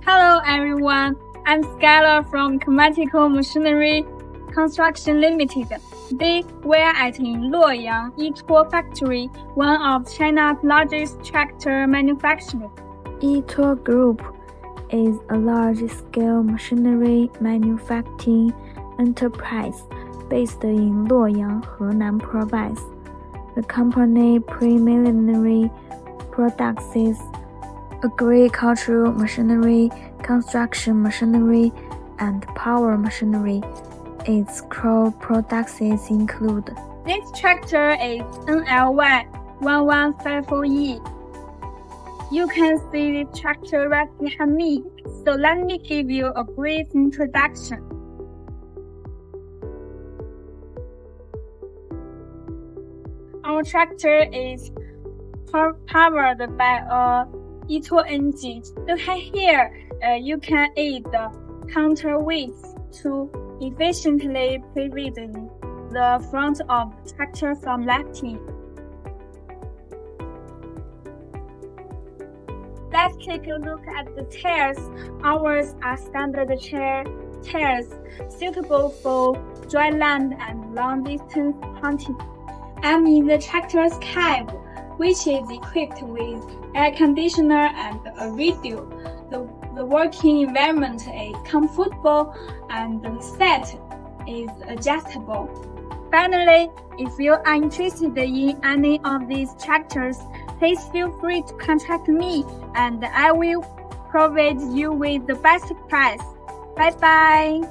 Hello everyone, I'm Skylar from Chemical Machinery Construction Limited. Today we are at Luoyang YTO factory, one of China's largest tractor manufacturers. YTO Group is a large-scale machinery manufacturing enterprise based in Luoyang, Henan province. The company primarily produces agricultural machinery, construction machinery, and power machinery. Its core products include: This tractor is NLY1154E. You can see this tractor right behind me, so let me give you a brief introduction. Our tractor is powered by a YTO engine. Look at here, you can add the counterweights to efficiently pivot the front of the tractor from lifting. Let's take a look at the tires. Ours are standard tires suitable for dryland and long-distance hunting. I'm in the tractor's cab, which is equipped with air conditioner and a radio. The working environment is comfortable and the set is adjustable. Finally, if you are interested in any of these tractors, please feel free to contact me and I will provide you with the best price. Bye bye!